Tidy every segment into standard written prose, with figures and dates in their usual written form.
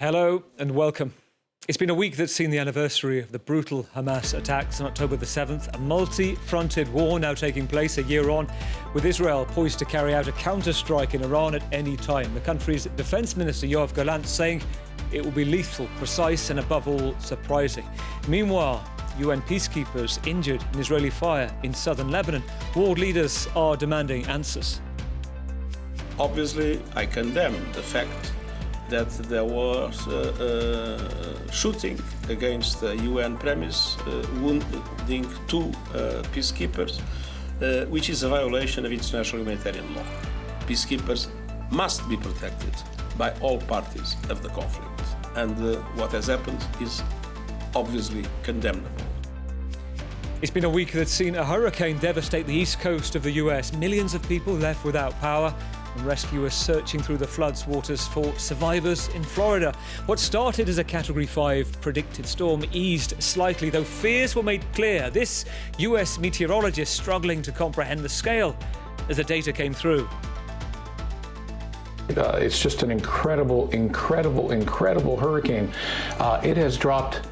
Hello and welcome. It's been a week that's seen the anniversary of the brutal Hamas attacks on October the 7th, a multi-fronted war now taking place a year on, with Israel poised to carry out a counter-strike in Iran at any time. The country's Defence Minister Yoav Gallant saying it will be lethal, precise and above all surprising. Meanwhile, UN peacekeepers injured in Israeli fire in southern Lebanon. World leaders are demanding answers. Obviously, I condemn the fact that there was shooting against the UN premise, wounding two peacekeepers, which is a violation of international humanitarian law. Peacekeepers must be protected by all parties of the conflict, and what has happened is obviously condemnable. It's been a week that's seen a hurricane devastate the east coast of the US. Millions of people left without power, and rescuers searching through the flood's waters for survivors in Florida. What started as a Category 5 predicted storm eased slightly, though fears were made clear. This US meteorologist struggling to comprehend the scale as the data came through. It's just an incredible hurricane. It has dropped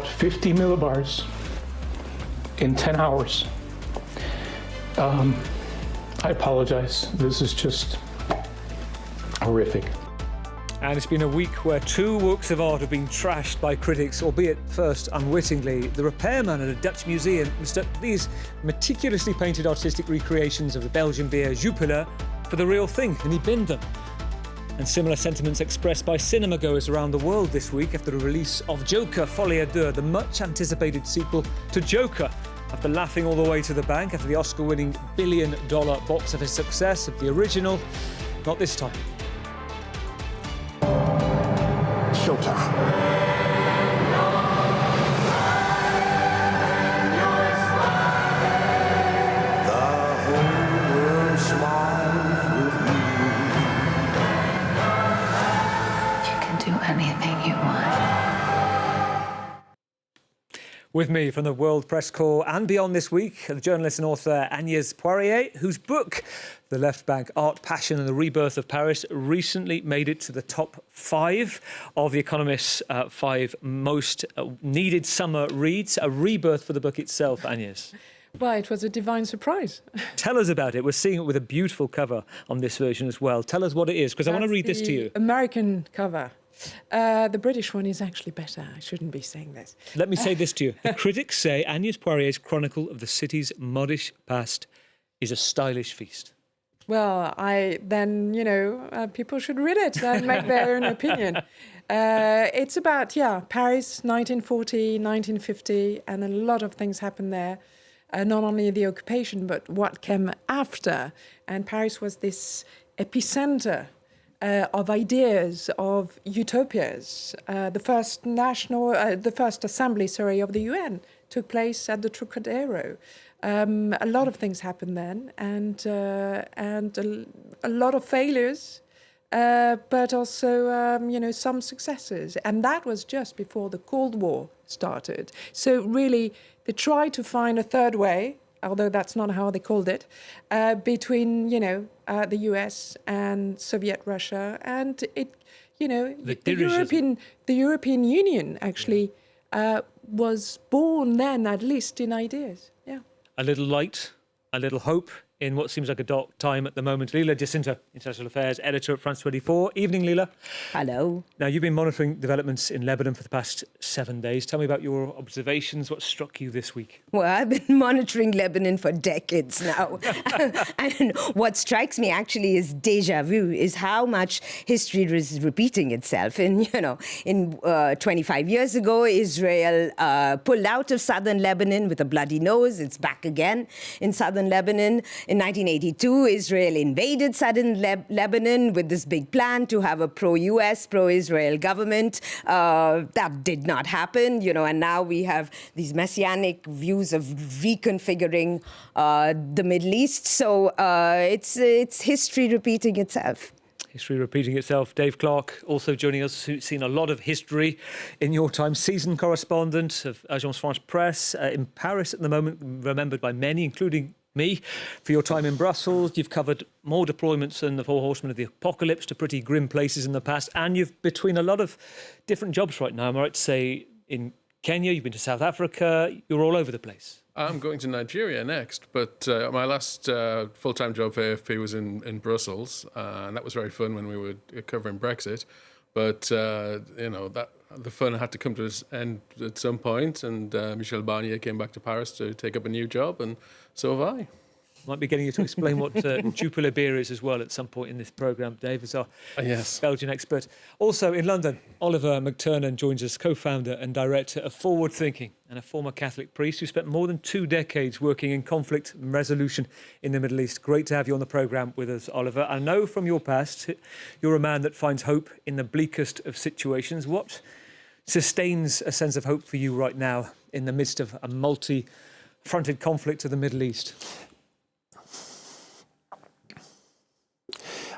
50 millibars in 10 hours. I apologize. This is just horrific. And it's been a week where two works of art have been trashed by critics, albeit first unwittingly. The repairman at a Dutch museum mistook these meticulously painted artistic recreations of the Belgian beer Jupiler for the real thing, and he binned them. And similar sentiments expressed by cinema-goers around the world this week after the release of Joker Folie à Deux, the much-anticipated sequel to Joker. After laughing all the way to the bank after the Oscar-winning billion-dollar box office success of the original, not this time. Showtime. Anything you want. With me from the World Press Corps and beyond this week, the journalist and author Agnès Poirier, whose book, The Left Bank, Art, Passion and the Rebirth of Paris, recently made it to the top 5 of The Economist's 5 most needed summer reads. A rebirth for the book itself, Agnès. Well, it was a divine surprise. Tell us about it. We're seeing it with a beautiful cover on this version as well. Tell us what it is, because I want to read this to you. American cover. The British one is actually better. I shouldn't be saying this. Let me say this to you. The critics say Agnès Poirier's chronicle of the city's modish past is a stylish feast. Well, people should read it and make their own opinion. It's about, Paris, 1940, 1950, and a lot of things happened there. Not only the occupation, but what came after. And Paris was this epicenter of ideas, of utopias. The first assembly, of the UN took place at the Trocadero. A lot of things happened then, and a lot of failures, but also some successes. And that was just before the Cold War started. So really, they tried to find a third way, although that's not how they called it, between, the US and Soviet Russia. And the European Union actually was born then, at least in ideas. Yeah. A little light, a little hope in what seems like a dark time at the moment. Leila Jacinta, International Affairs Editor at France 24. Evening, Leila. Hello. Now, you've been monitoring developments in Lebanon for the past 7 days. Tell me about your observations. What struck you this week? Well, I've been monitoring Lebanon for decades now. And what strikes me actually is déjà vu, is how much history is repeating itself. And, 25 years ago, Israel pulled out of southern Lebanon with a bloody nose. It's back again in southern Lebanon. In 1982, Israel invaded southern Lebanon with this big plan to have a pro-US, pro-Israel government. That did not happen, and now we have these messianic views of reconfiguring the Middle East. So it's history repeating itself. History repeating itself. Dave Clark also joining us, who's seen a lot of history in your time. Seasoned correspondent of Agence France Presse in Paris at the moment, remembered by many, including me for your time in Brussels. You've covered more deployments than the Four Horsemen of the Apocalypse to pretty grim places in the past. And you've between a lot of different jobs right now. Am I right to say in Kenya, you've been to South Africa, you're all over the place? I'm going to Nigeria next, but my last full-time job for AFP was in Brussels, and that was very fun when we were covering Brexit. But that the fun had to come to an end at some point, and Michel Barnier came back to Paris to take up a new job, and so have I. Might be getting you to explain what Jupiler beer is as well at some point in this programme, Dave, as our Belgian expert. Also in London, Oliver McTurnan joins us, co-founder and director of Forward Thinking, and a former Catholic priest who spent more than 2 decades working in conflict and resolution in the Middle East. Great to have you on the programme with us, Oliver. I know from your past, you're a man that finds hope in the bleakest of situations. What sustains a sense of hope for you right now in the midst of a multi-fronted conflict of the Middle East?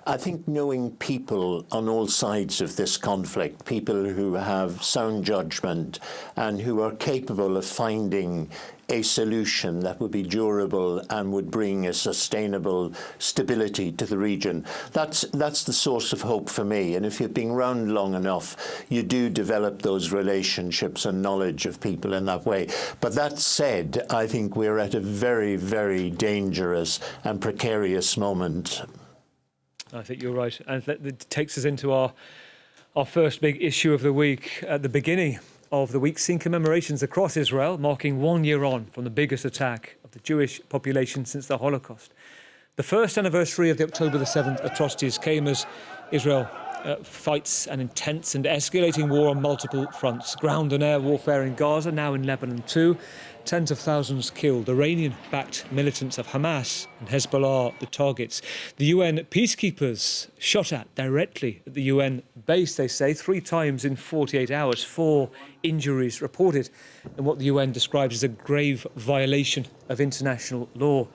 I think knowing people on all sides of this conflict, people who have sound judgment and who are capable of finding a solution that would be durable and would bring a sustainable stability to the region. That's the source of hope for me. And if you've been around long enough, you do develop those relationships and knowledge of people in that way. But that said, I think we're at a very, very dangerous and precarious moment. I think you're right. And that takes us into our first big issue of the week. At the beginning of the week, seen commemorations across Israel, marking 1 year on from the biggest attack of the Jewish population since the Holocaust. The first anniversary of the October the 7th atrocities came as Israel fights an intense and escalating war on multiple fronts. Ground and air warfare in Gaza, now in Lebanon too. Tens of thousands killed. Iranian-backed militants of Hamas and Hezbollah the targets. The UN peacekeepers shot at directly at the UN base, they say, 3 times in 48 hours. 4 injuries reported in what the UN describes as a grave violation of international law.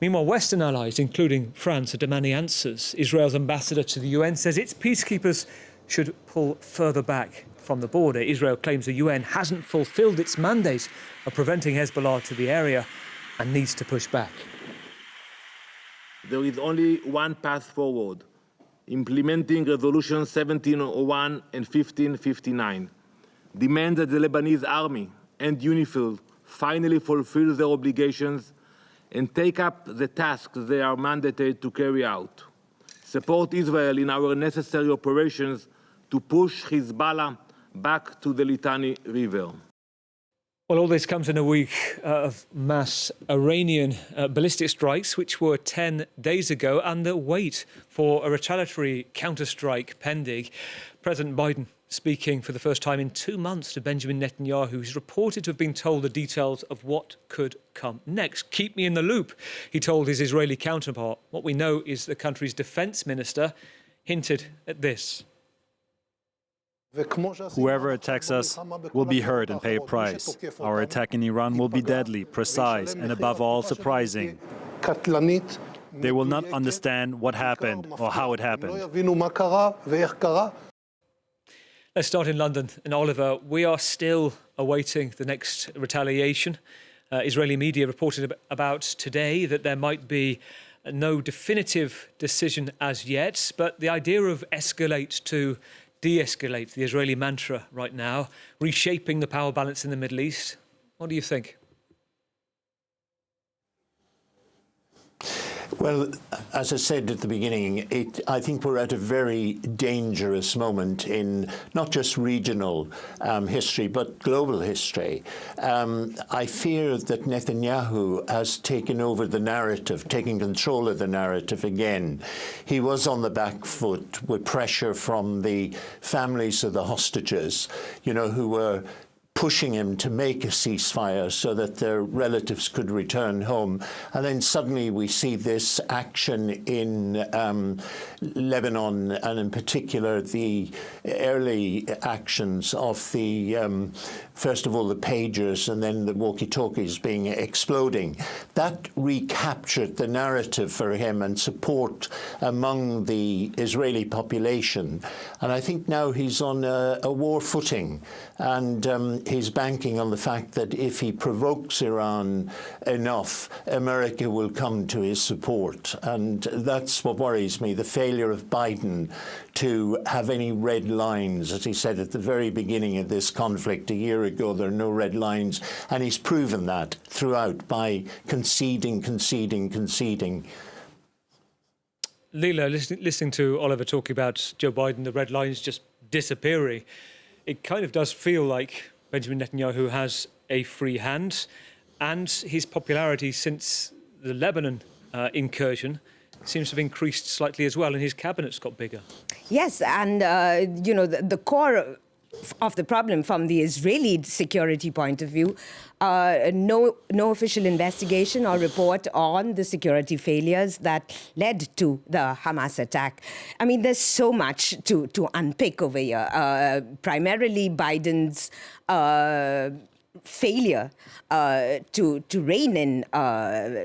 Meanwhile, Western allies, including France, are demanding answers. Israel's ambassador to the UN says its peacekeepers should pull further back from the border. Israel claims the UN hasn't fulfilled its mandate of preventing Hezbollah to the area and needs to push back. There is only one path forward: implementing Resolution 1701 and 1559. Demand that the Lebanese army and UNIFIL finally fulfill their obligations and take up the tasks they are mandated to carry out. Support Israel in our necessary operations to push Hezbollah back to the Litani River. Well, all this comes in a week of mass Iranian ballistic strikes, which were 10 days ago, and the wait for a retaliatory counterstrike pending. President Biden speaking for the first time in 2 months to Benjamin Netanyahu, who's reported to have been told the details of what could come next. Keep me in the loop, he told his Israeli counterpart. What we know is the country's defence minister hinted at this. Whoever attacks us will be hurt and pay a price. Our attack in Iran will be deadly, precise, and above all, surprising. They will not understand what happened or how it happened. Let's start in London. And Oliver, we are still awaiting the next retaliation. Israeli media reported about today that there might be no definitive decision as yet, but the idea of escalate to de-escalate, the Israeli mantra right now, reshaping the power balance in the Middle East. What do you think? Well, as I said at the beginning, I think we're at a very dangerous moment in not just regional history, but global history. I fear that Netanyahu has taken over the narrative, taken control of the narrative again. He was on the back foot with pressure from the families of the hostages, who were pushing him to make a ceasefire so that their relatives could return home. And then suddenly we see this action in Lebanon, and in particular the early actions of the, first of all, the pagers and then the walkie-talkies exploding. That recaptured the narrative for him and support among the Israeli population. And I think now he's on a war footing. And he's banking on the fact that if he provokes Iran enough, America will come to his support. And that's what worries me, the failure of Biden to have any red lines. As he said at the very beginning of this conflict a year ago, there are no red lines. And he's proven that throughout by conceding. Leila, listening to Oliver talking about Joe Biden, the red lines just disappearing, it kind of does feel like Benjamin Netanyahu has a free hand, and his popularity since the Lebanon incursion seems to have increased slightly as well, and his cabinet's got bigger. Yes, and the core of the problem from the Israeli security point of view, no official investigation or report on the security failures that led to the Hamas attack. I mean, there's so much to unpick over here. Primarily Biden's failure to rein in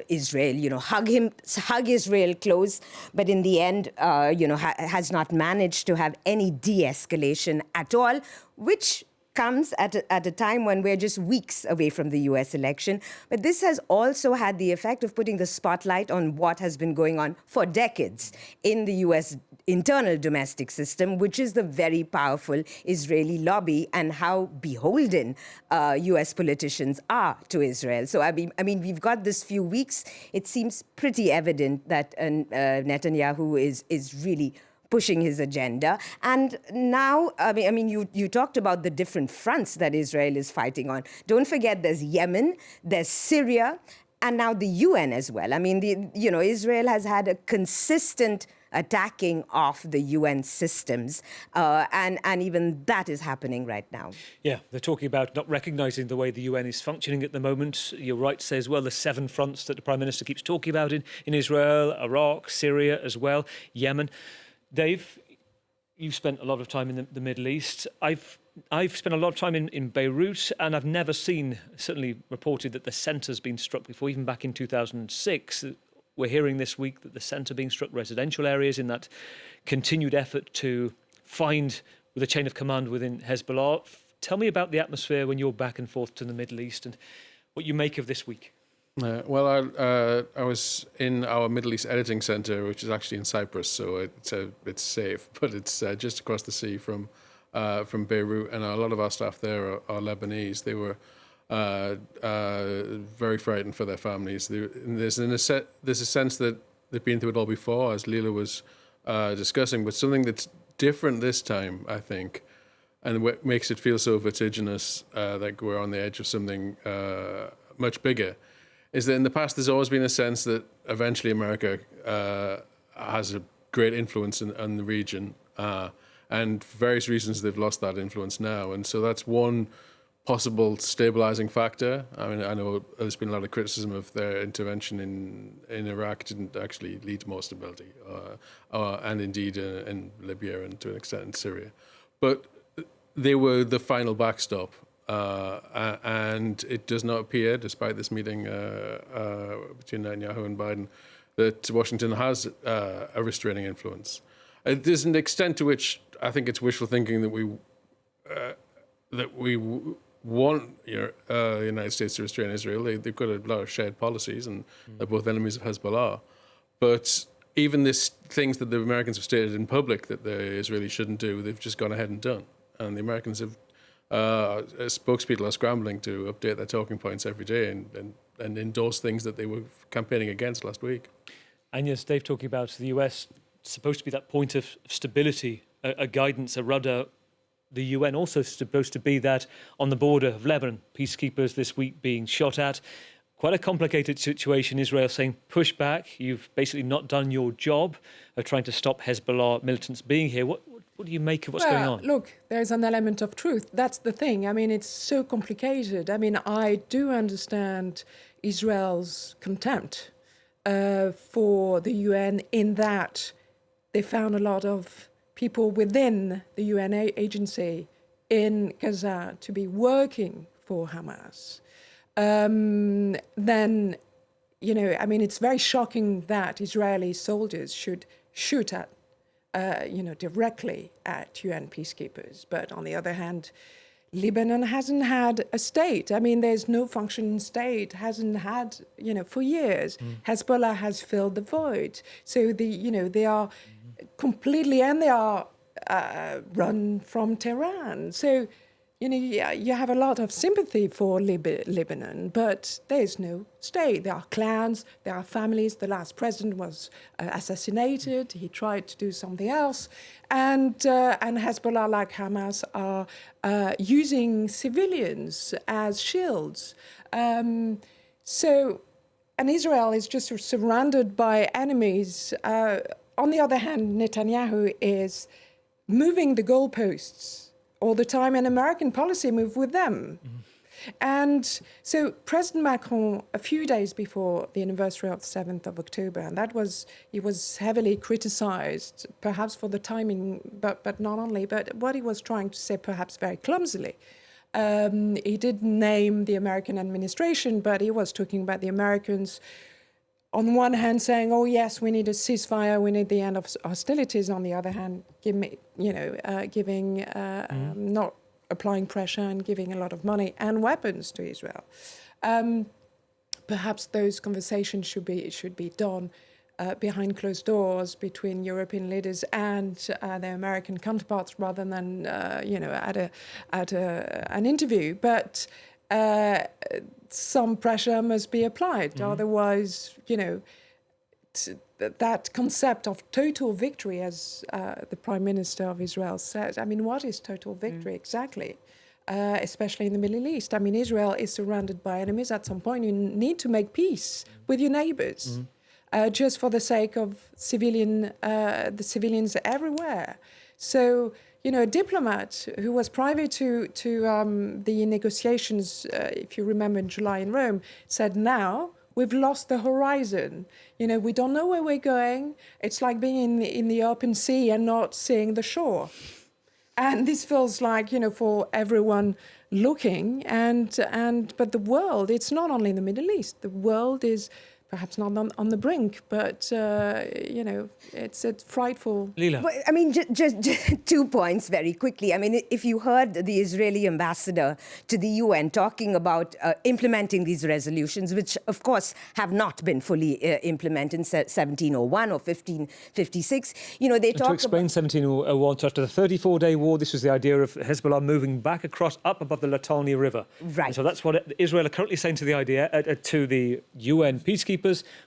Israel, hug Israel close, but in the end, has not managed to have any de-escalation at all, which comes at a time when we're just weeks away from the US election. But this has also had the effect of putting the spotlight on what has been going on for decades in the US internal domestic system, which is the very powerful Israeli lobby, and how beholden US politicians are to Israel. So, I mean, we've got this few weeks. It seems pretty evident that Netanyahu is really pushing his agenda. And now, I mean, you talked about the different fronts that Israel is fighting on. Don't forget there's Yemen, there's Syria, and now the UN as well. I mean, Israel has had a consistent attacking of the UN systems, and even that is happening right now. Yeah, they're talking about not recognising the way the UN is functioning at the moment. You're right to say as well the 7 fronts that the Prime Minister keeps talking about in Israel, Iraq, Syria as well, Yemen. Dave, you've spent a lot of time in the Middle East. I've spent a lot of time in Beirut, and I've never seen, certainly reported, that the centre's been struck before, even back in 2006. We're hearing this week that the centre being struck, residential areas, in that continued effort to find with a chain of command within Hezbollah. Tell me about the atmosphere when you're back and forth to the Middle East and what you make of this week. Well, I was in our Middle East editing center, which is actually in Cyprus, so it's safe, but it's just across the sea from Beirut, and a lot of our staff there are Lebanese. They were very frightened for their families. There's a sense that they've been through it all before, as Leila was discussing, but something that's different this time, I think, and what makes it feel so vertiginous, like we're on the edge of something much bigger, is that in the past there's always been a sense that eventually America has a great influence in the region, and for various reasons they've lost that influence now, and so that's one possible stabilizing factor. I mean, I know there's been a lot of criticism of their intervention in Iraq didn't actually lead to more stability, and indeed in Libya and to an extent in Syria, but they were the final backstop. And it does not appear, despite this meeting between Netanyahu and Biden, that Washington has a restraining influence. There's an extent to which I think it's wishful thinking that we want the United States to restrain Israel. They've got a lot of shared policies, and they're both enemies of Hezbollah. But even these things that the Americans have stated in public that the Israelis shouldn't do, they've just gone ahead and done. And the Americans have spokespeople are scrambling to update their talking points every day and endorse things that they were campaigning against last week. And yes, Dave, talking about the US supposed to be that point of stability, a guidance, a rudder. The UN also supposed to be that on the border of Lebanon, peacekeepers this week being shot at. Quite a complicated situation. Israel saying, push back. You've basically not done your job of trying to stop Hezbollah militants being here. What do you make of what's going on? Look, there's an element of truth. That's the thing. I mean, it's so complicated. I mean, I do understand Israel's contempt for the UN in that they found a lot of people within the UN agency in Gaza to be working for Hamas. Then, I mean, it's very shocking that Israeli soldiers should shoot at directly at UN peacekeepers. But on the other hand, Lebanon hasn't had a state. I mean, there's no functioning state, hasn't had, for years. Hezbollah has filled the void. So they are completely, and they are run from Tehran. So, you have a lot of sympathy for Lebanon, but there's no state. There are clans, there are families. The last president was assassinated. He tried to do something else. And Hezbollah, like Hamas, are using civilians as shields. And Israel is just surrounded by enemies. On the other hand, Netanyahu is moving the goalposts all the time, and American policy move with them. And so President Macron, a few days before the anniversary of the 7th of October, and he was heavily criticized, perhaps for the timing, but not only, but what he was trying to say perhaps very clumsily. He didn't name the American administration, but he was talking about the Americans on one hand saying, oh yes, we need a ceasefire, we need the end of hostilities. On the other hand, not applying pressure and giving a lot of money and weapons to Israel. Perhaps those conversations should be done behind closed doors between European leaders and their American counterparts, rather than at an interview. But some pressure must be applied. Otherwise, that concept of total victory, as the Prime Minister of Israel says, I mean, what is total victory exactly? Especially in the Middle East. I mean, Israel is surrounded by enemies. At some point, you need to make peace with your neighbors, just for the sake of the civilians everywhere. So, a diplomat who was privy to the negotiations, if you remember in July in Rome, said, now we've lost the horizon. We don't know where we're going. It's like being in the open sea and not seeing the shore. And this feels like, for everyone looking, but the world, it's not only in the Middle East. The world is perhaps not on the brink, but, it's a frightful... Leila. Well, I mean, just 2 points very quickly. I mean, if you heard the Israeli ambassador to the UN talking about implementing these resolutions, which, of course, have not been fully implemented in 1701 or 1556, they talk about... To explain 1701, so after the 34-day war, this was the idea of Hezbollah moving back up above the Litani River. Right. And so that's what Israel are currently saying to the UN peacekeepers,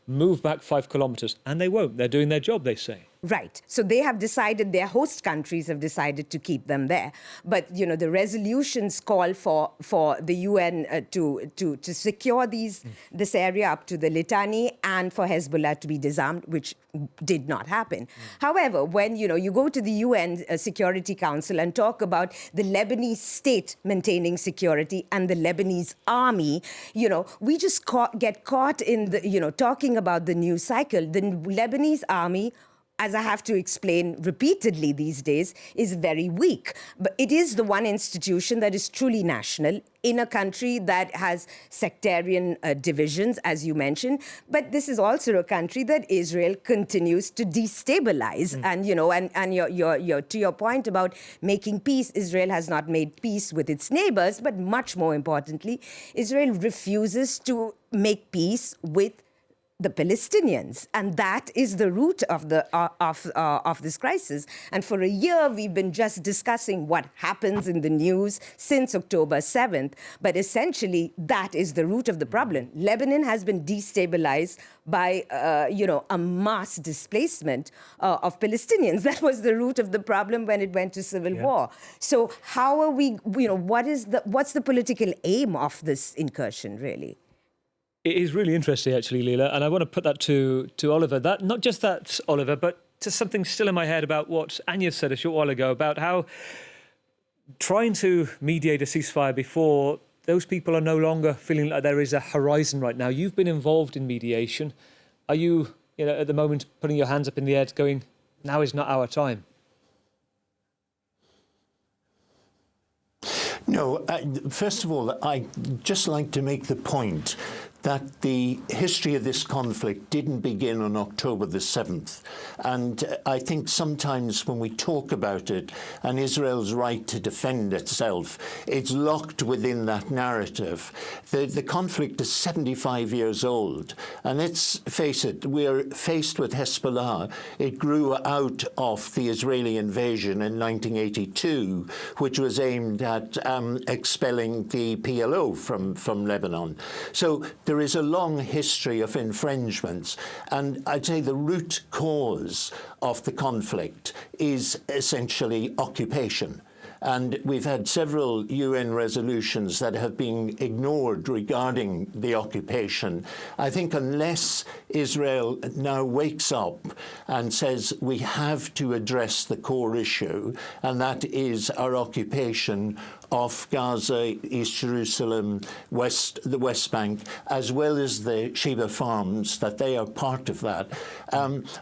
move back 5 kilometers. And they won't. They're doing their job, they say. Right. So they have decided, their host countries have decided to keep them there. But, the resolutions call for the UN to secure this area up to the Litani and for Hezbollah to be disarmed, which did not happen. However, when, you go to the UN Security Council and talk about the Lebanese state maintaining security and the Lebanese army, we just get caught in the, talking about the news cycle. The Lebanese army, as I have to explain repeatedly these days, is very weak. But it is the one institution that is truly national in a country that has sectarian divisions, as you mentioned. But this is also a country that Israel continues to destabilize. And, and to your point about making peace, Israel has not made peace with its neighbors, but much more importantly, Israel refuses to make peace with the Palestinians, and that is the root of this crisis. And for a year, we've been just discussing what happens in the news since October 7th. But essentially, that is the root of the problem. Lebanon has been destabilized by, a mass displacement of Palestinians. That was the root of the problem when it went to civil war. So how are we? What's the political aim of this incursion, really? It is really interesting, actually, Leila, and I want to put that to Oliver. That not just that, Oliver, but to something still in my head about what Anya said a short while ago about how trying to mediate a ceasefire before, those people are no longer feeling like there is a horizon right now. You've been involved in mediation. Are you, at the moment, putting your hands up in the air going, now is not our time? No, first of all, I'd just like to make the point that the history of this conflict didn't begin on October the 7th. And I think sometimes when we talk about it and Israel's right to defend itself, it's locked within that narrative. The conflict is 75 years old. And let's face it, we're faced with Hezbollah. It grew out of the Israeli invasion in 1982, which was aimed at expelling the PLO from Lebanon. So there is a long history of infringements, and I'd say the root cause of the conflict is essentially occupation. And we've had several UN resolutions that have been ignored regarding the occupation. I think unless Israel now wakes up and says we have to address the core issue, and that is our occupation of Gaza, East Jerusalem, the West Bank, as well as the Sheba farms, that they are part of that.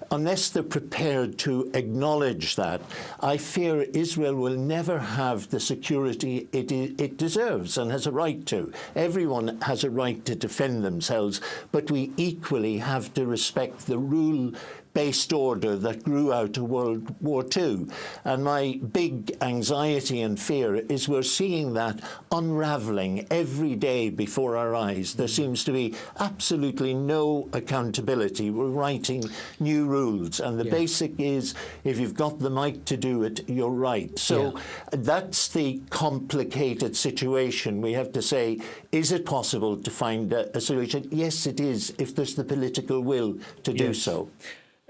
Unless they're prepared to acknowledge that, I fear Israel will never have the security it deserves and has a right to. Everyone has a right to defend themselves, but we equally have to respect the rule-based order that grew out of World War II. And my big anxiety and fear is we're seeing that unraveling every day before our eyes. There seems to be absolutely no accountability. We're writing new rules, and the basic is if you've got the might to do it, you're right. So that's the complicated situation. We have to say, is it possible to find a solution? Yes, it is, if there's the political will to do so.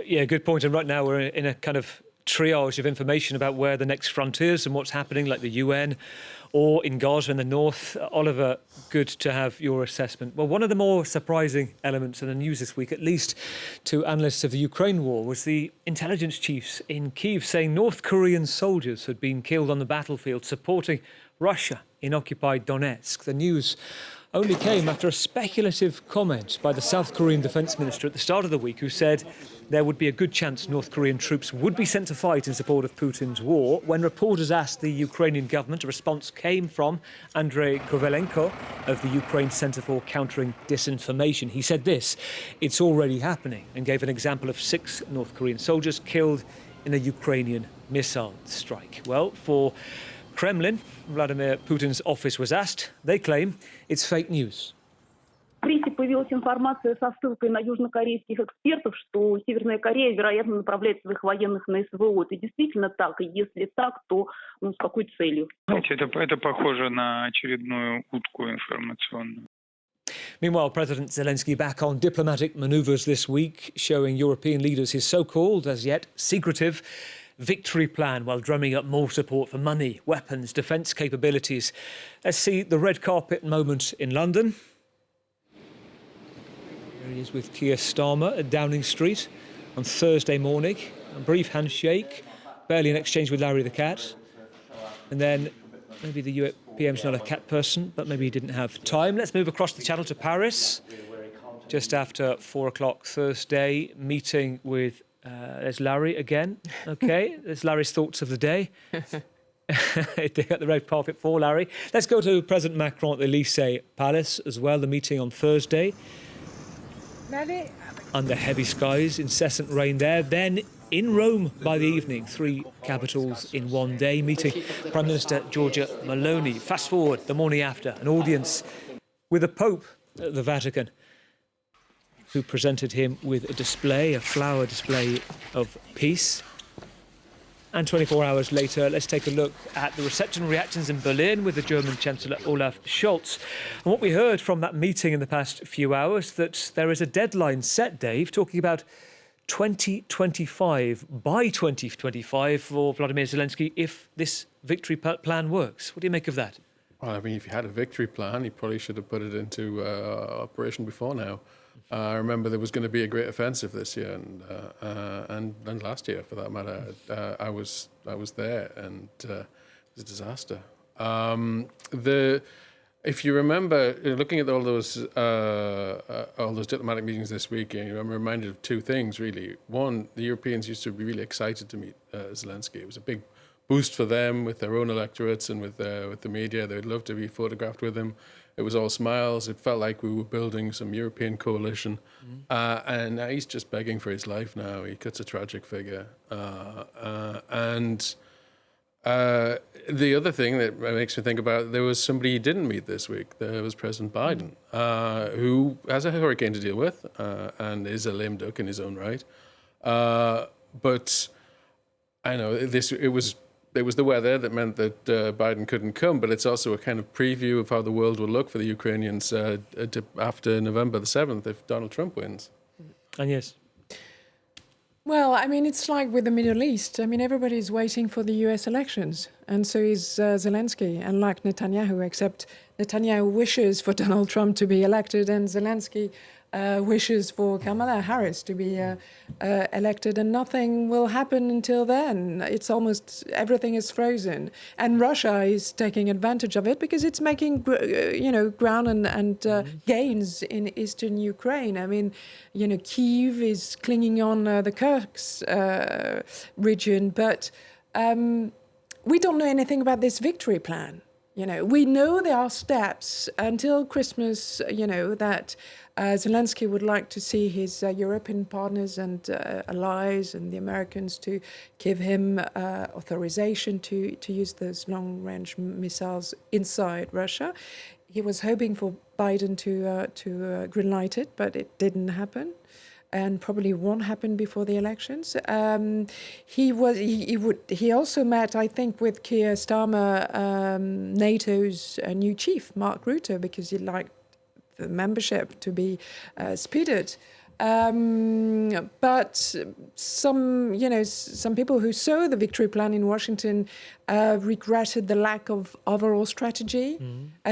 Yeah, good point. And right now we're in a kind of triage of information about where the next frontiers and what's happening, like the UN or in Gaza in the north. Oliver, good to have your assessment. Well, one of the more surprising elements in the news this week, at least to analysts of the Ukraine war, was the intelligence chiefs in Kyiv saying North Korean soldiers had been killed on the battlefield supporting Russia in occupied Donetsk. The news only came after a speculative comment by the South Korean defence minister at the start of the week, who said there would be a good chance North Korean troops would be sent to fight in support of Putin's war. When reporters asked the Ukrainian government, a response came from Andrei Kovalenko of the Ukraine Centre for Countering Disinformation. He said this: "It's already happening," and gave an example of 6 North Korean soldiers killed in a Ukrainian missile strike. Well, for Kremlin, Vladimir Putin's office was asked. They claim it's fake news. В прессе появилась информация со ссылкой на южнокорейских экспертов, что Северная Корея, вероятно, направляет своих военных на СВО. Это действительно так? И если так, то с какой целью? Знаете, это похоже на очередную утку информационную. Meanwhile, President Zelensky back on diplomatic manoeuvres this week, showing European leaders his so-called, as yet secretive, victory plan while drumming up more support for money, weapons, defence capabilities. Let's see the red carpet moment in London. Here he is with Keir Starmer at Downing Street on Thursday morning. A brief handshake, barely an exchange with Larry the cat. And then maybe the UPM's not a cat person, but maybe he didn't have time. Let's move across the channel to Paris. Just after 4 o'clock Thursday, meeting with there's Larry again. OK, there's Larry's thoughts of the day. They got the red carpet for Larry. Let's go to President Macron at the Élysée Palace as well, the meeting on Thursday. Under heavy skies, incessant rain there. Then in Rome by the evening, 3 capitals in one day, meeting Prime Minister Giorgia Meloni. Fast forward the morning after, an audience with the Pope at the Vatican, who presented him with a display, a flower display of peace. And 24 hours later, let's take a look at the reception reactions in Berlin with the German Chancellor Olaf Scholz. And what we heard from that meeting in the past few hours, that there is a deadline set, Dave, talking about 2025, by 2025 for Vladimir Zelensky, if this victory plan works. What do you make of that? Well, I mean, if you had a victory plan, you probably should have put it into operation before now. I remember there was going to be a great offensive this year and last year, for that matter. I was there, and it was a disaster. If you remember, looking at all those diplomatic meetings this week, I'm reminded of 2 things really. One, the Europeans used to be really excited to meet Zelensky. It was a big boost for them with their own electorates and with the media. They'd love to be photographed with him. It was all smiles. It felt like we were building some European coalition. And now he's just begging for his life now. He cuts a tragic figure. And the other thing that makes me think about, there was somebody he didn't meet this week. There was President Biden, who has a hurricane to deal with and is a lame duck in his own right. But I know it was the weather that meant that Biden couldn't come, but it's also a kind of preview of how the world will look for the Ukrainians after November the 7th if Donald Trump wins. And yes. Well, I mean, it's like with the Middle East. I mean, everybody's waiting for the US elections. And so is Zelensky, and like Netanyahu, except Netanyahu wishes for Donald Trump to be elected and Zelensky wishes for Kamala Harris to be elected, and nothing will happen until then. It's almost everything is frozen, and Russia is taking advantage of it because it's making ground and gains in eastern Ukraine. I mean, Kyiv is clinging on the Kursk region, but we don't know anything about this victory plan. We know there are steps until Christmas, that Zelensky would like to see his European partners and allies and the Americans to give him authorization to use those long-range missiles inside Russia. He was hoping for Biden to greenlight it, but it didn't happen, and probably won't happen before the elections. He also met, I think, with Keir Starmer, NATO's new chief, Mark Rutte, because he liked the membership to be speeded. But some people who saw the victory plan in Washington regretted the lack of overall strategy.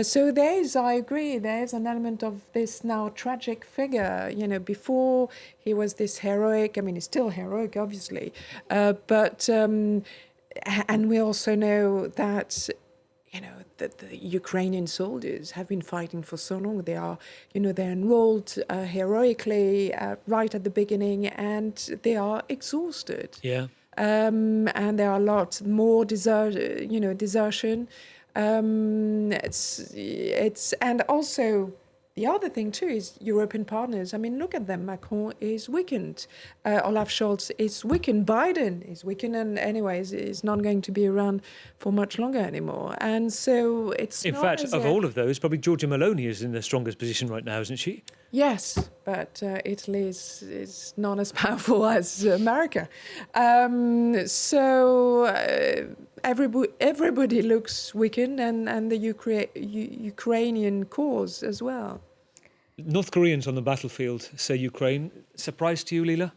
So I agree, there's an element of this now tragic figure. Before he was this heroic, I mean, he's still heroic, obviously. But and we also know that that the Ukrainian soldiers have been fighting for so long. They are, they're enrolled heroically right at the beginning, and they are exhausted. Yeah. And there are lots more desertion. It's and also the other thing too is European partners. I mean, look at them. Macron is weakened. Olaf Scholz is weakened. Biden is weakened, and anyways, is not going to be around for much longer anymore. And so it's in not fact, as of if- all of those, probably Giorgia Meloni is in the strongest position right now, isn't she? Yes, but Italy is not as powerful as America. Everybody looks weakened, and the Ukrainian cause as well. North Koreans on the battlefield say Ukraine. Surprise to you, Leela?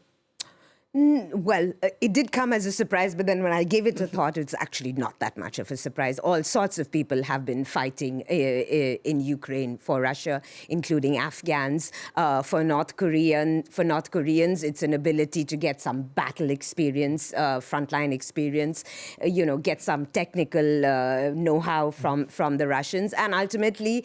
Well, it did come as a surprise, but then when I gave it a thought, it's actually not that much of a surprise. All sorts of people have been fighting in Ukraine for Russia, including Afghans. For North Koreans, it's an ability to get some battle experience, frontline experience, get some technical know-how from the Russians. And ultimately,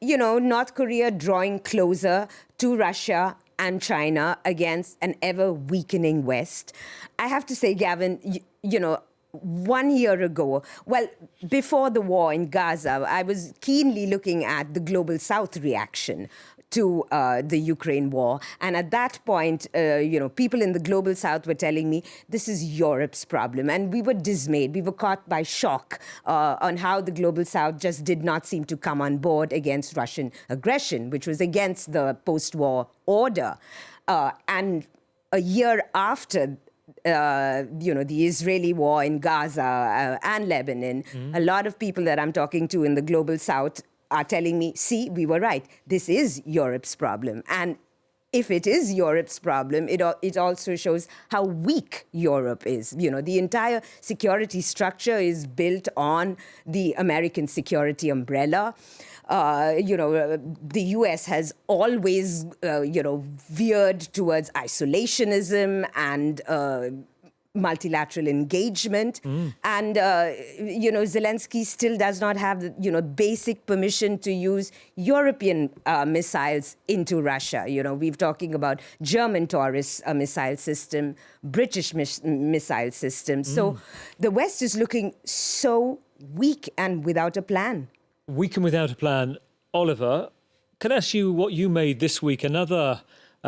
North Korea drawing closer to Russia and China against an ever-weakening West. I have to say, Gavin, 1 year ago, well, before the war in Gaza, I was keenly looking at the Global South reaction to the Ukraine war. And at that point, people in the Global South were telling me, this is Europe's problem. And we were dismayed. We were caught by shock on how the Global South just did not seem to come on board against Russian aggression, which was against the post-war order. And a year after the Israeli war in Gaza and Lebanon, a lot of people that I'm talking to in the Global South are telling me, see, we were right. This is Europe's problem. And if it is Europe's problem, it also shows how weak Europe is. The entire security structure is built on the American security umbrella. The US has always, veered towards isolationism and multilateral engagement. And, Zelensky still does not have the, basic permission to use European missiles into Russia. We're talking about German Taurus missile system, British missile system. So the West is looking so weak and without a plan. Weak and without a plan. Oliver, can I ask you what you made this week? Another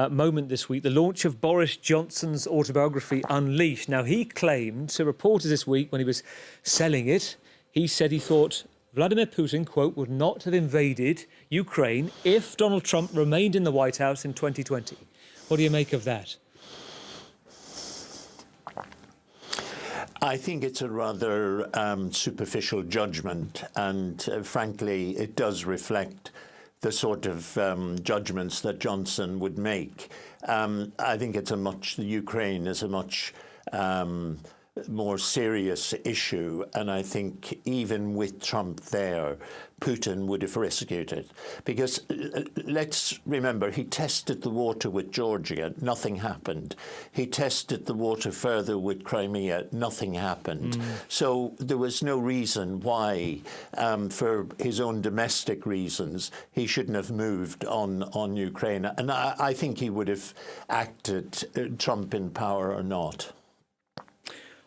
moment this week, the launch of Boris Johnson's autobiography, Unleashed. Now, he claimed to reporters this week when he was selling it, he said he thought Vladimir Putin, quote, would not have invaded Ukraine if Donald Trump remained in the White House in 2020. What do you make of that? I think it's a rather superficial judgment, and frankly, it does reflect the sort of judgments that Johnson would make. I think Ukraine is a much more serious issue, and I think even with Trump there, Putin would have risked it. Because let's remember, he tested the water with Georgia, nothing happened. He tested the water further with Crimea, nothing happened. So there was no reason why, for his own domestic reasons, he shouldn't have moved on Ukraine. And I think he would have acted, Trump in power or not.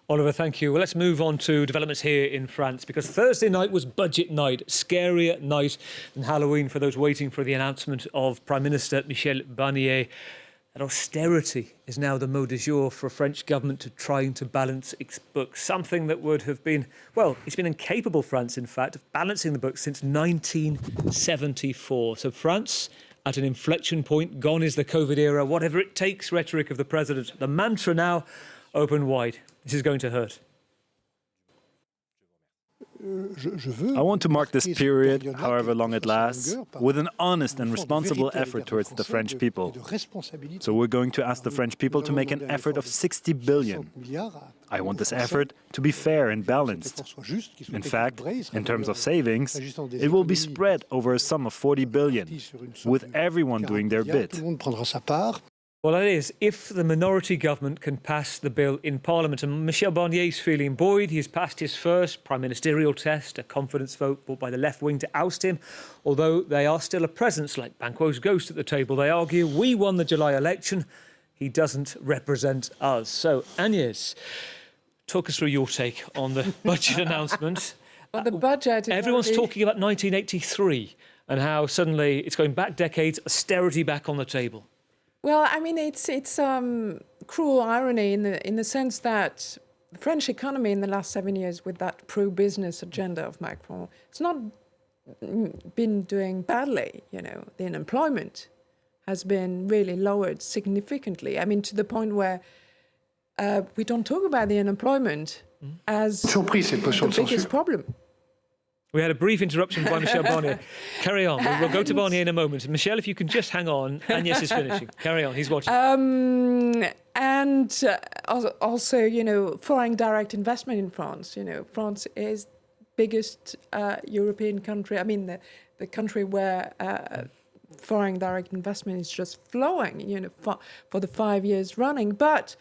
Oliver, thank you. Well, let's move on to developments here in France, because Thursday night was budget night, scarier night than Halloween for those waiting for the announcement of Prime Minister Michel Barnier. That austerity is now the mot du jour for a French government to trying to balance its books, something that would have been, well, it's been incapable, France, in fact, of balancing the books since 1974. So France at an inflection point, gone is the COVID era, whatever it takes rhetoric of the president. The mantra now, open wide. This is going to hurt. I want to mark this period, however long it lasts, with an honest and responsible effort towards the French people. So we're going to ask the French people to make an effort of 60 billion. I want this effort to be fair and balanced. In fact, in terms of savings, it will be spread over a sum of 40 billion, with everyone doing their bit. Well, that is, if the minority government can pass the bill in Parliament. And Michel Barnier's feeling buoyed. He's passed his first prime ministerial test, a confidence vote brought by the left wing to oust him. Although they are still a presence, like Banquo's ghost at the table. They argue, we won the July election. He doesn't represent us. So, Agnès, talk us through your take on the budget announcement. Well, the budget... Everyone's talking about 1983 and how suddenly it's going back decades, austerity back on the table. Well, I mean, it's cruel irony in the sense that the French economy in the last 7 years, with that pro-business agenda of Macron, it's not been doing badly. You know, the unemployment has been really lowered significantly. I mean, to the point where we don't talk about the unemployment as the biggest problem. We had a brief interruption by Michel Barnier. Carry on. We'll go to Barnier in a moment. Michel, if you can just hang on. Agnès is finishing. Carry on. He's watching. And also, you know, foreign direct investment in France. You know, France is biggest European country. I mean, the country where foreign direct investment is just flowing, you know, for the 5 years running. But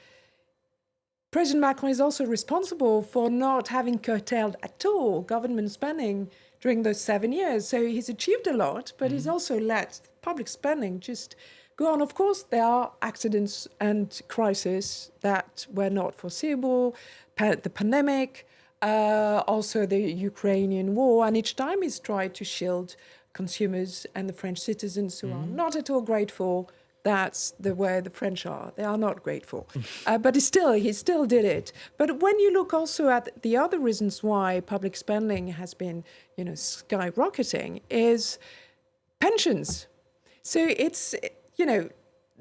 President Macron is also responsible for not having curtailed at all government spending during those 7 years. So he's achieved a lot, but he's also let public spending just go on. Of course, there are accidents and crises that were not foreseeable, the pandemic, also the Ukrainian war, and each time he's tried to shield consumers and the French citizens who are not at all grateful. That's the way the French are. They are not grateful. But he still did it. But when you look also at the other reasons why public spending has been, you know, skyrocketing, is pensions. So it's, you know,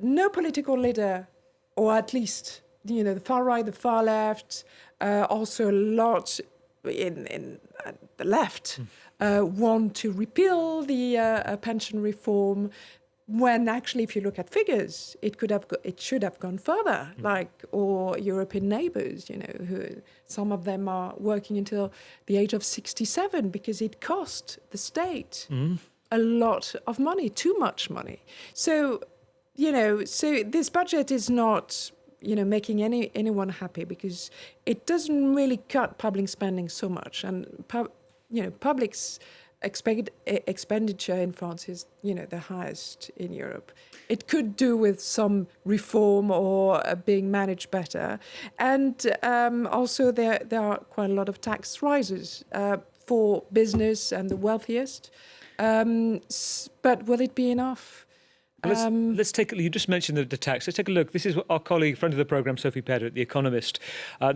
no political leader, or at least, you know, the far right, the far left, also a lot in the left, want to repeal the pension reform. When actually, if you look at figures, it should have gone further, like our European neighbours, you know, who some of them are working until the age of 67 because it cost the state a lot of money, too much money. So, you know, so this budget is not, you know, making anyone happy because it doesn't really cut public spending so much, and public's expenditure in France is, you know, the highest in Europe. It could do with some reform or being managed better. And also there are quite a lot of tax rises for business and the wealthiest. But will it be enough? Let's take. You just mentioned the tax. Let's take a look. This is what our colleague, friend of the programme, Sophie Pedder at The Economist.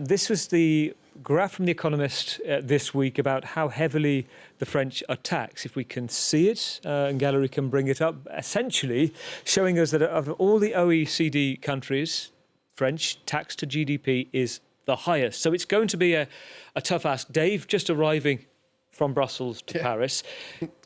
This was the graph from The Economist this week about how heavily the French are taxed. If we can see it, and Gallery can bring it up, essentially showing us that of all the OECD countries, French tax to GDP is the highest. So it's going to be a tough ask. Dave, just arriving from Brussels to Paris.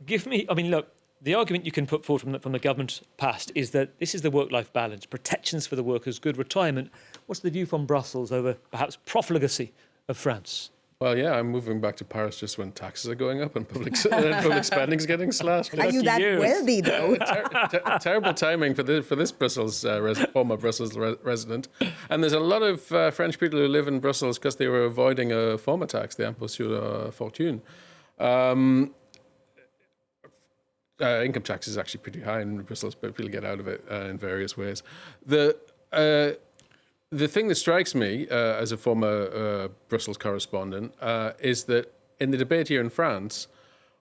Look, the argument you can put forward from the government past is that this is the work-life balance, protections for the workers, good retirement. What's the view from Brussels over perhaps profligacy of France? Well, yeah, I'm moving back to Paris just when taxes are going up and public spending is getting slashed. Are you that wealthy, though? Terrible timing for this Brussels former Brussels resident. And there's a lot of French people who live in Brussels because they were avoiding a former tax, the impôt sur la fortune. Income tax is actually pretty high in Brussels, but people get out of it in various ways. The thing that strikes me as a former Brussels correspondent is that in the debate here in France,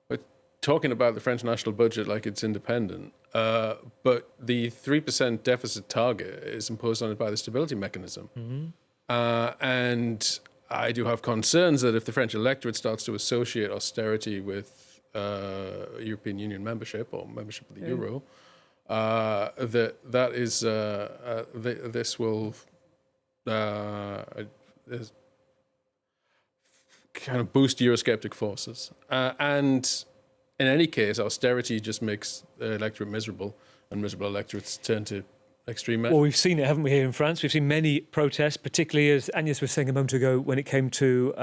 we're talking about the French national budget like it's independent, but the 3% deficit target is imposed on it by the stability mechanism. Mm-hmm. And I do have concerns that if the French electorate starts to associate austerity with European Union membership or membership of the euro, this will kind of boost Eurosceptic forces. And in any case, austerity just makes the electorate miserable, and miserable electorates turn to extreme measures. Well, we've seen it, haven't we, here in France? We've seen many protests, particularly, as Agnès was saying a moment ago, when it came to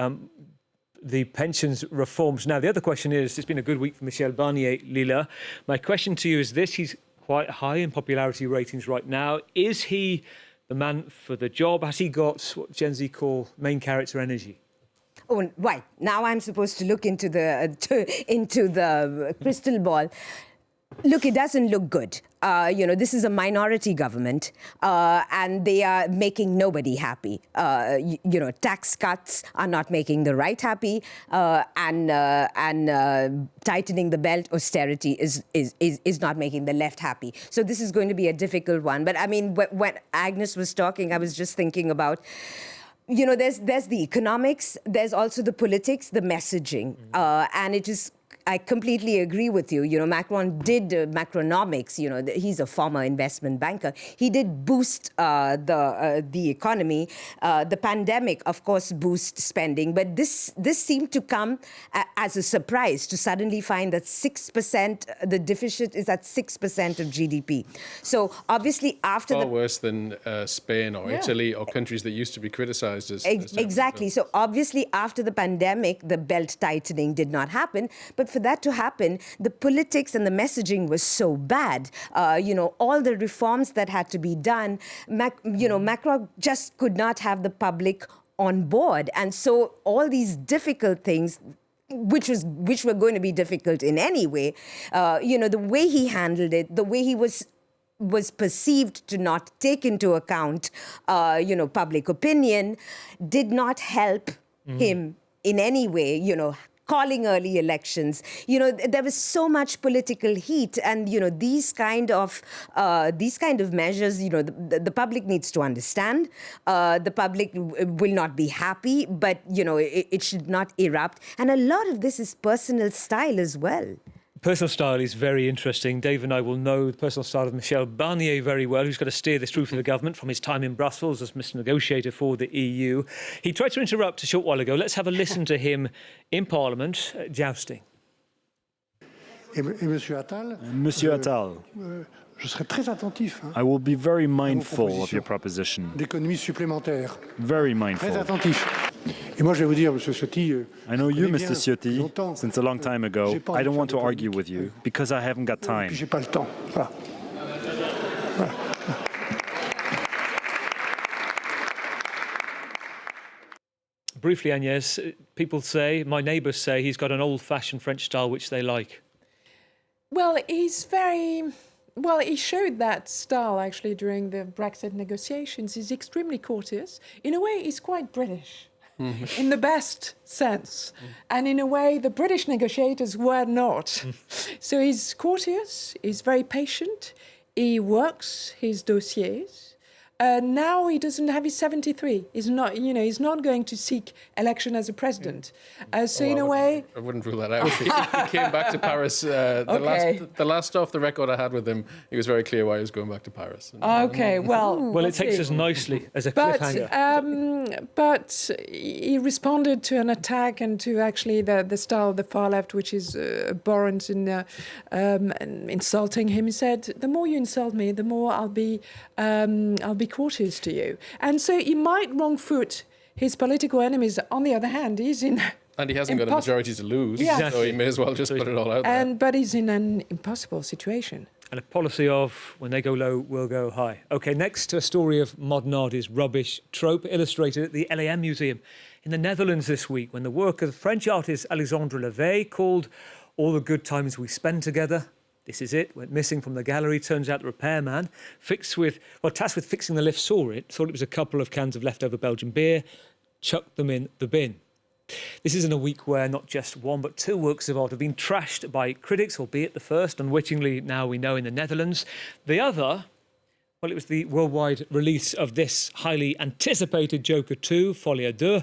the pensions reforms. Now, the other question is, it's been a good week for Michel Barnier, Lila. My question to you is this: he's quite high in popularity ratings right now. Is he the man for the job? Has he got what Gen Z call main character energy? Oh, right. Now I'm supposed to look into the crystal ball. Look, it doesn't look good. This is a minority government, and they are making nobody happy. Tax cuts are not making the right happy, and tightening the belt, austerity is not making the left happy. So this is going to be a difficult one. But I mean, when Agnès was talking, I was just thinking about, there's the economics, there's also the politics, the messaging, and it is. I completely agree with you. Macron did Macronomics. He's a former investment banker. He did boost the economy. The pandemic, of course, boosts spending. But this seemed to come as a surprise to suddenly find that 6%, the deficit is at 6% of GDP. So obviously after far worse than Spain or Italy or countries that used to be criticized as exactly. So obviously after the pandemic, the belt tightening did not happen. But for that to happen, the politics and the messaging was so bad. All the reforms that had to be done, Macron just could not have the public on board. And so all these difficult things, which were going to be difficult in any way, the way he handled it, the way he was perceived to not take into account, public opinion, did not help him in any way, calling early elections. There was so much political heat, and these kind of measures. The public needs to understand. The public will not be happy, but it should not erupt. And a lot of this is personal style as well. Personal style is very interesting. Dave and I will know the personal style of Michel Barnier very well, who's got to steer this through for the government from his time in Brussels as Mr. Negotiator for the EU. He tried to interrupt a short while ago. Let's have a listen to him in Parliament, jousting. Monsieur Attal, I will be very mindful of your proposition. Very mindful. I know you, Mr. Ciotti, since a long time ago. I don't want to argue with you because I haven't got time. Briefly, Agnès, people say, my neighbours say, he's got an old-fashioned French style which they like. Well, he showed that style actually during the Brexit negotiations. He's extremely courteous. In a way, he's quite British. in the best sense. And in a way, the British negotiators were not. So he's courteous, he's very patient, he works his dossiers. Now he doesn't have his 73. He's not, he's not going to seek election as a president. So in a way, I wouldn't rule that out. He came back to Paris. The last off the record I had with him, he was very clear why he was going back to Paris. Okay, well, it takes us nicely as a cliffhanger. But he responded to an attack and to actually the style of the far left, which is abhorrent in insulting him. He said, "The more you insult me, the more I'll be courteous to you." And so he might wrong foot his political enemies. On the other hand, he's in... And he hasn't got a majority to lose, so he may as well just put it all out there. But he's in an impossible situation. And a policy of, when they go low, we'll go high. OK, next to a story of modern art is rubbish trope, illustrated at the LAM Museum in the Netherlands this week, when the work of the French artist Alexandre Levet, called All the Good Times We Spend Together, this is it, went missing from the gallery. Turns out the repairman, tasked with fixing the lift, saw it was a couple of cans of leftover Belgian beer, chucked them in the bin. This is in a week where not just one but two works of art have been trashed by critics, albeit the first, unwittingly, now we know, in the Netherlands. The other, well, it was the worldwide release of this highly anticipated Joker 2, Folie à Deux.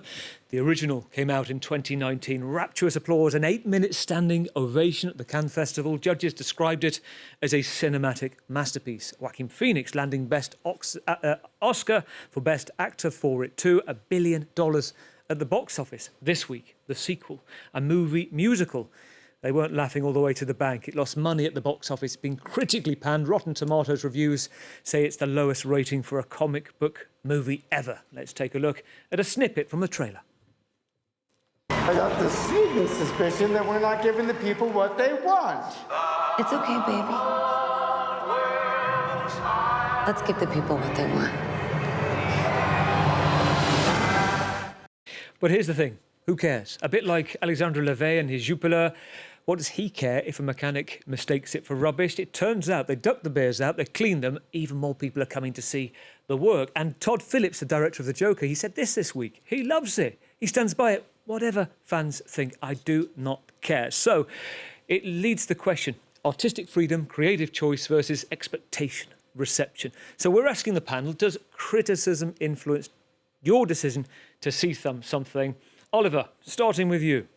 The original came out in 2019. Rapturous applause, an 8-minute standing ovation at the Cannes Festival. Judges described it as a cinematic masterpiece. Joaquin Phoenix landing Best Oscar for Best Actor for it too. $1 billion at the box office this week. The sequel, a movie musical. They weren't laughing all the way to the bank. It lost money at the box office, being critically panned. Rotten Tomatoes reviews say it's the lowest rating for a comic book movie ever. Let's take a look at a snippet from the trailer. I got the sneaking suspicion that we're not giving the people what they want. It's okay, baby. Let's give the people what they want. But here's the thing. Who cares? A bit like Alexandre Levet and his Jupiler. What does he care if a mechanic mistakes it for rubbish? It turns out they duck the beers out, they clean them. Even more people are coming to see the work. And Todd Phillips, the director of The Joker, he said this week. He loves it. He stands by it. Whatever fans think, I do not care. So it leads to the question, artistic freedom, creative choice versus expectation, reception. So we're asking the panel, does criticism influence your decision to see something? Oliver, starting with you.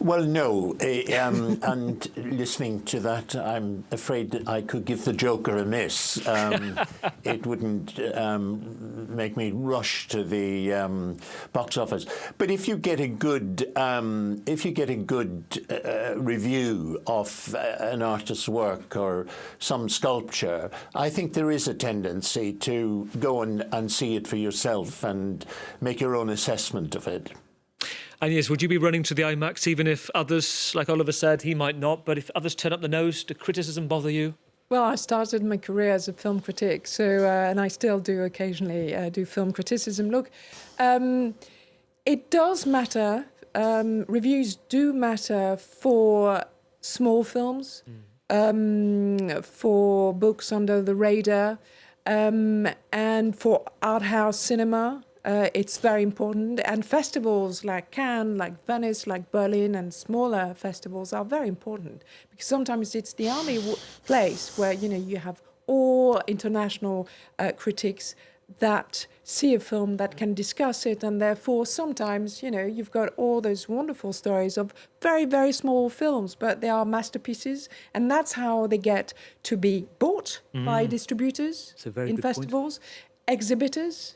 Well, no. And listening to that, I'm afraid that I could give The Joker a miss. It wouldn't make me rush to the box office. But if you get a good, review of an artist's work or some sculpture, I think there is a tendency to go and see it for yourself and make your own assessment of it. And yes, would you be running to the IMAX even if others, like Oliver said, he might not, but if others turn up the nose, do criticism bother you? Well, I started my career as a film critic, so and I still do occasionally do film criticism. Look, it does matter. Reviews do matter for small films, for books under the radar, and for art house cinema. It's very important, and festivals like Cannes, like Venice, like Berlin, and smaller festivals are very important because sometimes it's the only place where you have all international critics that see a film, that can discuss it, and therefore sometimes you've got all those wonderful stories of very, very small films, but they are masterpieces, and that's how they get to be bought by distributors in festivals, exhibitors.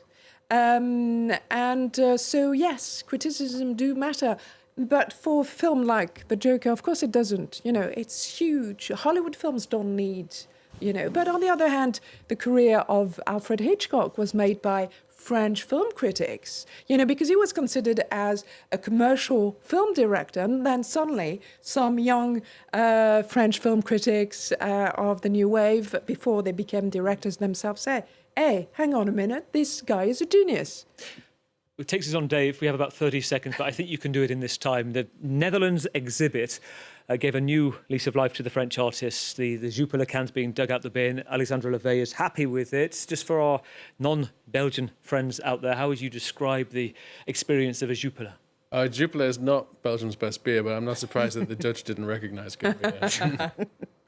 So yes, criticism do matter, but for a film like The Joker, of course it doesn't. It's huge. Hollywood films don't need, But on the other hand, the career of Alfred Hitchcock was made by French film critics, because he was considered as a commercial film director, and then suddenly some young French film critics of the new wave, before they became directors themselves, say, hey, hang on a minute, this guy is a genius. It takes us on, Dave. We have about 30 seconds, but I think you can do it in this time. The Netherlands exhibit gave a new lease of life to the French artists. The Jupiler cans being dug out the bin. Alexandre Levey is happy with it. Just for our non-Belgian friends out there, how would you describe the experience of a Jupiler? Jupiler is not Belgium's best beer, but I'm not surprised that the Dutch didn't recognise it.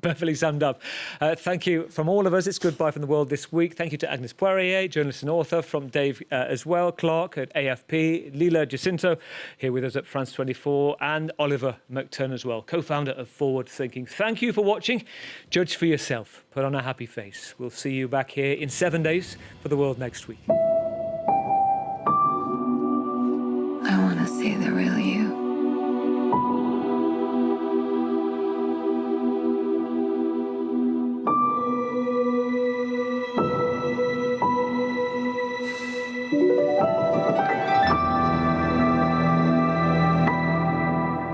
Perfectly summed up. Thank you from all of us. It's Goodbye from the World this week. Thank you to Agnes Poirier, journalist and author, from Dave as well, Clark at AFP, Lila Jacinto, here with us at France 24, and Oliver McTurn as well, co-founder of Forward Thinking. Thank you for watching. Judge for yourself. Put on a happy face. We'll see you back here in 7 days for the world next week.